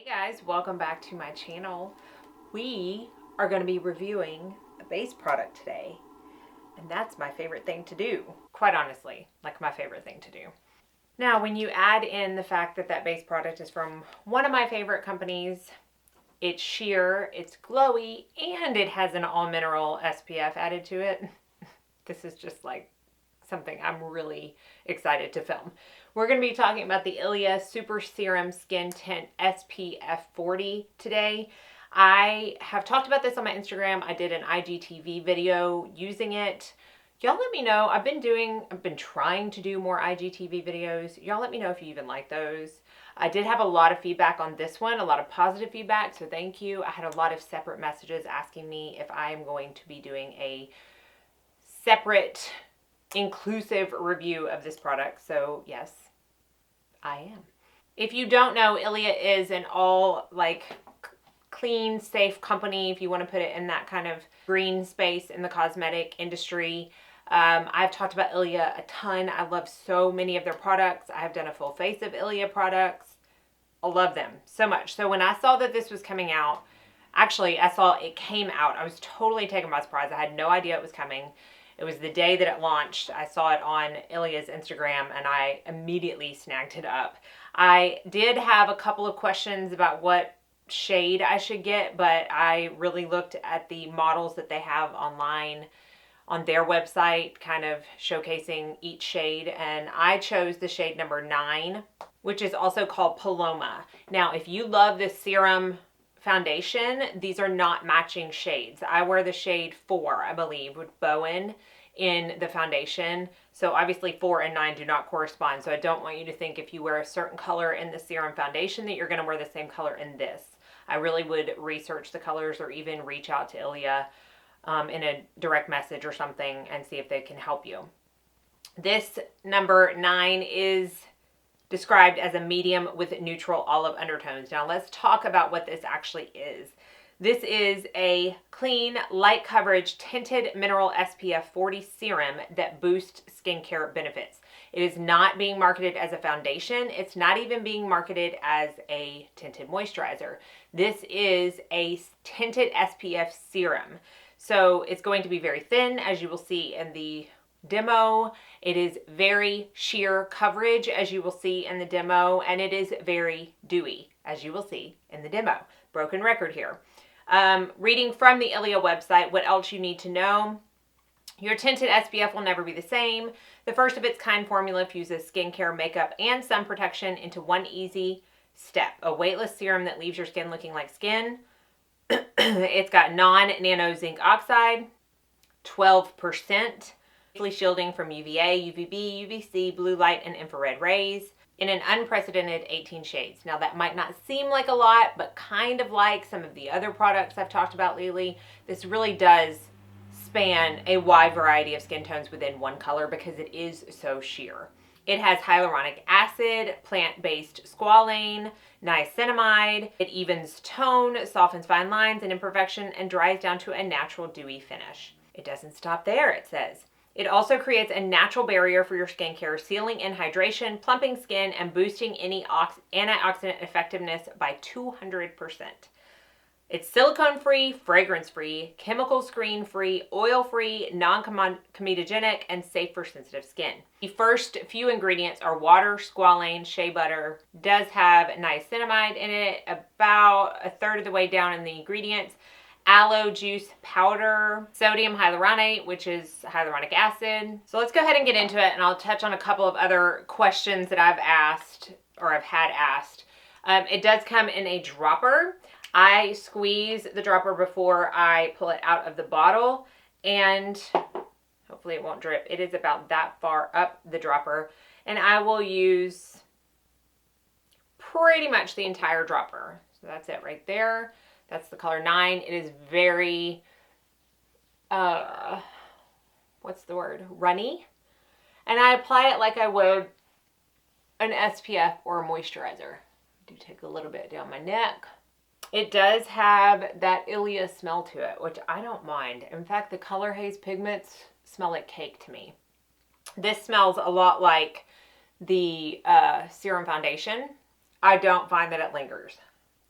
Guys, welcome back to my channel. We are going to be reviewing a base product today, and that's my favorite thing to do. Quite honestly, like my favorite thing to do. Now, when you add in the fact that that base product is from one of my favorite companies, it's sheer, it's glowy, and it has an all-mineral SPF added to it, this is just like something I'm really excited to film. We're going to be talking about the Ilia Super Serum Skin Tint SPF 40 today. I have talked about this on my Instagram. I did an IGTV video using it. Y'all let me know. I've been trying to do more IGTV videos. Y'all let me know if you even like those. I did have a lot of feedback on this one, a lot of positive feedback, so thank you. I had a lot of separate messages asking me if I am going to be doing a separate inclusive review of this product. So yes, I am. If you don't know, Ilia is an all clean, safe company, if you want to put it in that kind of green space in the cosmetic industry. I've talked about Ilia a ton. I love so many of their products. I have done a full face of Ilia products. I love them so much. So when I saw that this was coming out, actually I saw it came out, I was totally taken by surprise. I had no idea it was coming. It was the day that it launched. I saw it on Ilia's Instagram and I immediately snagged it up. I did have a couple of questions about what shade I should get, but I really looked at the models that they have online on their website, kind of showcasing each shade, and I chose the shade number 9, which is also called Paloma. Now, if you love this Serum foundation, these are not matching shades. I wear the shade 4, I believe, with Bowen in the foundation. So obviously 4 and 9 do not correspond. So I don't want you to think if you wear a certain color in the Serum foundation that you're going to wear the same color in this. I really would research the colors or even reach out to Ilia in a direct message or something and see if they can help you. This number 9 is described as a medium with neutral olive undertones. Now let's talk about what this actually is. This is a clean, light coverage, tinted mineral SPF 40 serum that boosts skincare benefits. It is not being marketed as a foundation. It's not even being marketed as a tinted moisturizer. This is a tinted SPF serum. So it's going to be very thin, as you will see in the demo. It is very sheer coverage, as you will see in the demo, and it is very dewy, as you will see in the demo. Broken record here. Reading from the Ilia website, what else you need to know. Your tinted SPF will never be the same. The first of its kind formula fuses skincare, makeup, and sun protection into one easy step. A weightless serum that leaves your skin looking like skin. It's got non-nano zinc oxide, 12%. Shielding from UVA, UVB, UVC, blue light, and infrared rays in an unprecedented 18 shades. Now that might not seem like a lot, but kind of like some of the other products I've talked about lately, this really does span a wide variety of skin tones within one color because it is so sheer. It has hyaluronic acid, plant-based squalane, niacinamide. It evens tone, softens fine lines and imperfection, and dries down to a natural dewy finish. It doesn't stop there, it says. It also creates a natural barrier for your skincare, sealing in hydration, plumping skin, and boosting any antioxidant effectiveness by 200%. It's silicone-free, fragrance-free, chemical screen-free, oil-free, non-comedogenic, and safe for sensitive skin. The first few ingredients are water, squalane, shea butter. Does have niacinamide in it, about a third of the way down in the ingredients. Aloe juice powder, sodium hyaluronate, which is hyaluronic acid. So let's go ahead and get into it, and I'll touch on a couple of other questions that I've asked or I've had asked. It does come in a dropper. I squeeze the dropper before I pull it out of the bottle, and hopefully it won't drip. It is about that far up the dropper, and I will use pretty much the entire dropper. So that's it right there. That's the color 9. It is very, what's the word? Runny. And I apply it like I would an SPF or a moisturizer. I do take a little bit down my neck. It does have that Ilia smell to it, which I don't mind. In fact, the Color Haze pigments smell like cake to me. This smells a lot like the Serum foundation. I don't find that it lingers.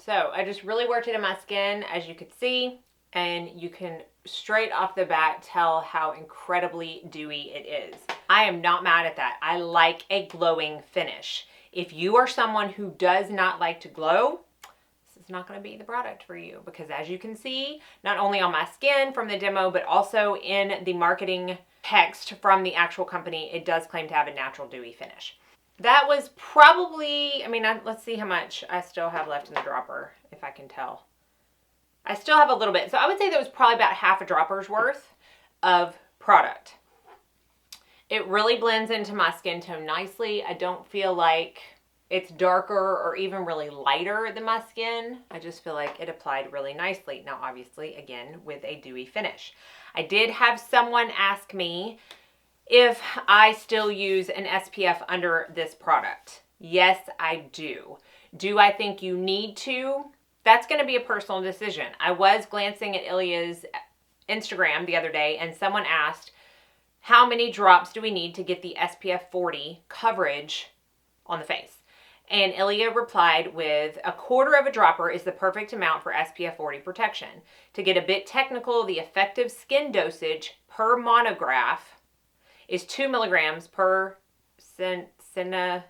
So I just really worked it in my skin, as you could see, and you can straight off the bat tell how incredibly dewy it is. I am not mad at that. I like a glowing finish. If you are someone who does not like to glow, this is not going to be the product for you, because as you can see, not only on my skin from the demo, but also in the marketing text from the actual company, it does claim to have a natural dewy finish. That was probably, I mean, let's see how much I still have left in the dropper, if I can tell. I still have a little bit. So I would say that was probably about half a dropper's worth of product. It really blends into my skin tone nicely. I don't feel like it's darker or even really lighter than my skin. I just feel like it applied really nicely. Now, obviously, again, with a dewy finish. I did have someone ask me if I still use an SPF under this product. Yes, I do. Do I think you need to? That's going to be a personal decision. I was glancing at Ilia's Instagram the other day, and someone asked, how many drops do we need to get the SPF 40 coverage on the face? And Ilia replied with, 1/4 of a dropper is the perfect amount for SPF 40 protection. To get a bit technical, the effective skin dosage per monograph is 2 milligrams per cm.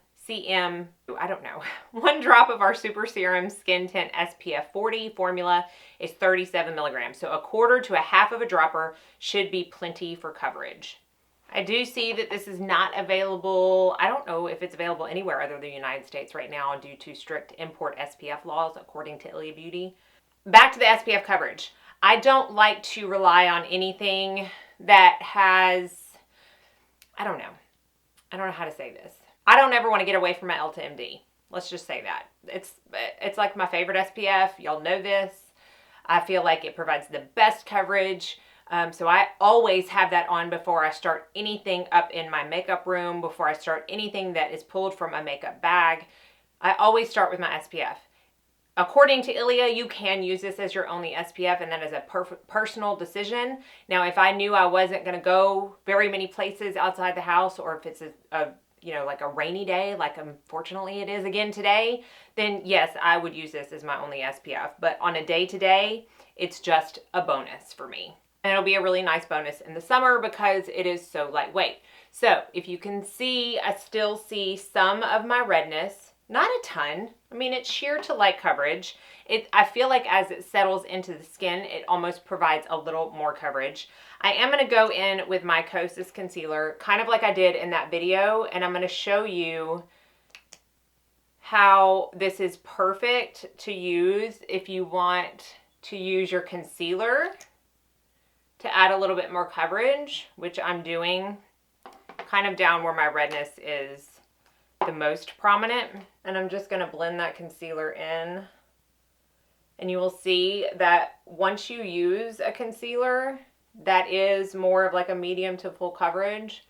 I don't know. 1 drop of our Super Serum Skin Tint SPF 40 formula is 37 milligrams. So 1/4 to 1/2 of a dropper should be plenty for coverage. I do see that this is not available. I don't know if it's available anywhere other than the United States right now due to strict import SPF laws, according to Ilia Beauty. Back to the SPF coverage. I don't like to rely on anything that has, I don't know how to say this. I don't ever want to get away from my Elta MD. Let's just say that. It's like my favorite SPF. Y'all know this. I feel like it provides the best coverage. So I always have that on before I start anything up in my makeup room, before I start anything that is pulled from a makeup bag. I always start with my SPF. According to Ilia, you can use this as your only SPF, and that is a personal decision. Now, if I knew I wasn't going to go very many places outside the house, or if it's like a rainy day, like unfortunately it is again today, then yes, I would use this as my only SPF. But on a day-to-day, it's just a bonus for me. And it'll be a really nice bonus in the summer because it is so lightweight. So if you can see, I still see some of my redness. Not a ton. I mean, it's sheer to light coverage. I feel like as it settles into the skin, it almost provides a little more coverage. I am going to go in with my Kosas concealer, kind of like I did in that video, and I'm going to show you how this is perfect to use if you want to use your concealer to add a little bit more coverage, which I'm doing kind of down where my redness is the most prominent. And I'm just going to blend that concealer in. And you will see that once you use a concealer that is more of like a medium to full coverage,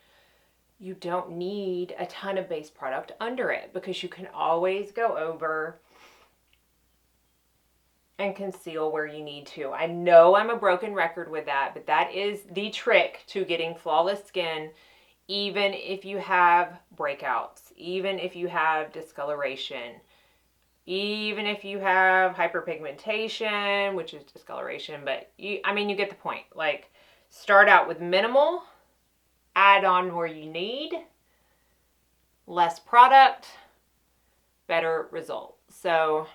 you don't need a ton of base product under it because you can always go over and conceal where you need to. I know I'm a broken record with that, but that is the trick to getting flawless skin, even if you have breakouts, even if you have discoloration, even if you have hyperpigmentation, which is discoloration, but you get the point. Like, start out with minimal, add on where you need, less product, better result. So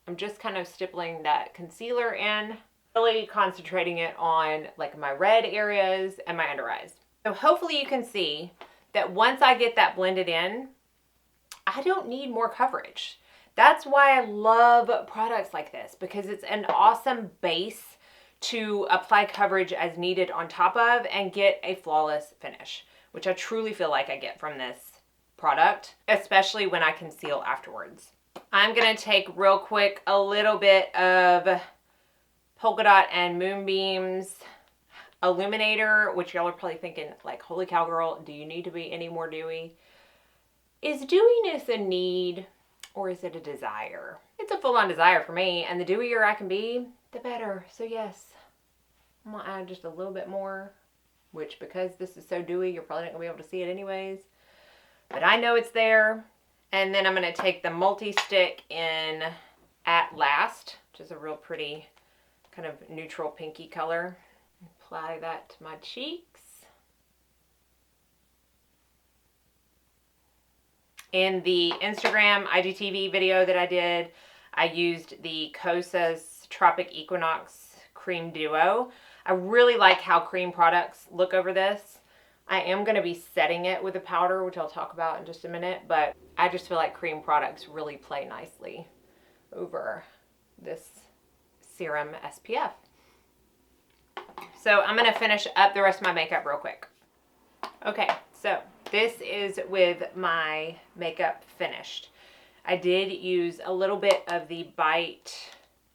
I'm just kind of stippling that concealer in, really concentrating it on like my red areas and my under eyes. So hopefully you can see that once I get that blended in, I don't need more coverage. That's why I love products like this, because it's an awesome base to apply coverage as needed on top of and get a flawless finish, which I truly feel like I get from this product, especially when I conceal afterwards. I'm going to take real quick a little bit of Polka Dot and Moonbeam's Illuminator, which y'all are probably thinking like, holy cow girl, do you need to be any more dewy? Is dewiness a need or is it a desire? It's a full-on desire for me, and the dewier I can be, the better. So yes, I'm going to add just a little bit more, which because this is so dewy, you're probably not going to be able to see it anyways. But I know it's there. And then I'm going to take the multi-stick in At Last, which is a real pretty kind of neutral pinky color. Apply that to my cheeks. In the Instagram IGTV video that I did, I used the Kosas Tropic Equinox Cream Duo. I really like how cream products look over this. I am going to be setting it with a powder, which I'll talk about in just a minute, but I just feel like cream products really play nicely over this Serum SPF. So I'm going to finish up the rest of my makeup real quick. Okay, so this is with my makeup finished. I did use a little bit of the Bite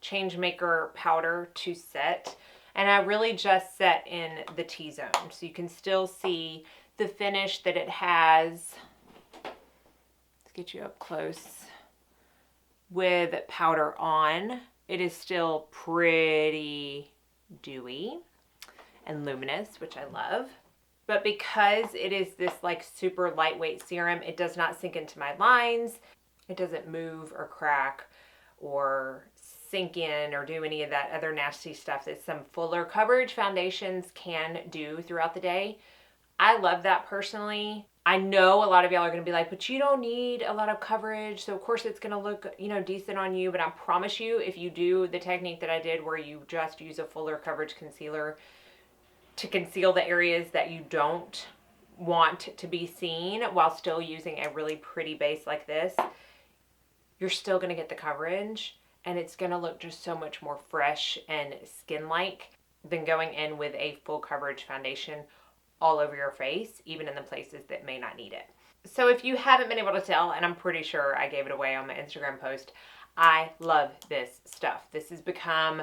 Changemaker powder to set, and I really just set in the T-zone. So you can still see the finish that it has. Let's get you up close. With powder on, it is still pretty dewy and luminous, which I love. But because it is this like super lightweight serum, it does not sink into my lines. It doesn't move or crack or sink in or do any of that other nasty stuff that some fuller coverage foundations can do throughout the day. I love that personally. I know a lot of y'all are going to be like, but you don't need a lot of coverage, so of course it's going to look, decent on you. But I promise you, if you do the technique that I did where you just use a fuller coverage concealer to conceal the areas that you don't want to be seen while still using a really pretty base like this, you're still going to get the coverage, and it's going to look just so much more fresh and skin-like than going in with a full coverage foundation all over your face, even in the places that may not need it. So if you haven't been able to tell, and I'm pretty sure I gave it away on my Instagram post, I love this stuff. This has become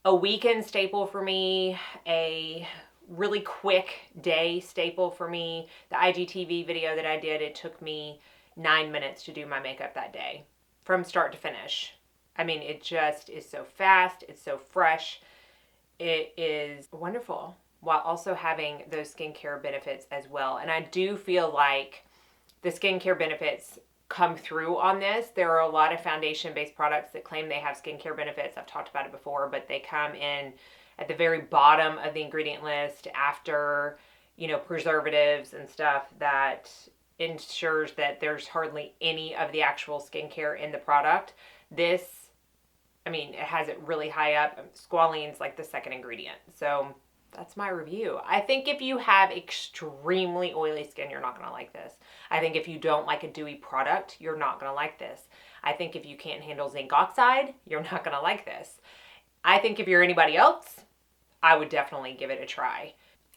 a weekend staple for me, a really quick day staple for me. The IGTV video that I did, it took me 9 minutes to do my makeup that day from start to finish. I mean, it just is so fast. It's so fresh. It is wonderful while also having those skincare benefits as well. And I do feel like the skincare benefits come through on this. There are a lot of foundation-based products that claim they have skincare benefits. I've talked about it before, but they come in at the very bottom of the ingredient list after, preservatives and stuff that ensures that there's hardly any of the actual skincare in the product. This, it has it really high up. Squalene's like the second ingredient. So that's my review. I think if you have extremely oily skin, you're not going to like this. I think if you don't like a dewy product, you're not going to like this. I think if you can't handle zinc oxide, you're not going to like this. I think if you're anybody else, I would definitely give it a try.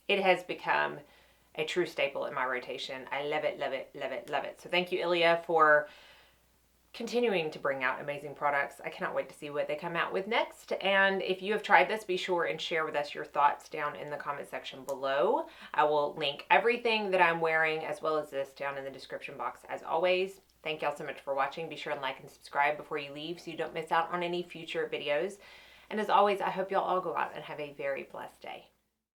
It has become a true staple in my rotation. I love it, love it, love it, love it. So thank you, Ilia, for continuing to bring out amazing products. I cannot wait to see what they come out with next. And if you have tried this, be sure and share with us your thoughts down in the comment section below. I will link everything that I'm wearing as well as this down in the description box as always. Thank y'all so much for watching. Be sure and like and subscribe before you leave so you don't miss out on any future videos. And as always, I hope y'all all go out and have a very blessed day.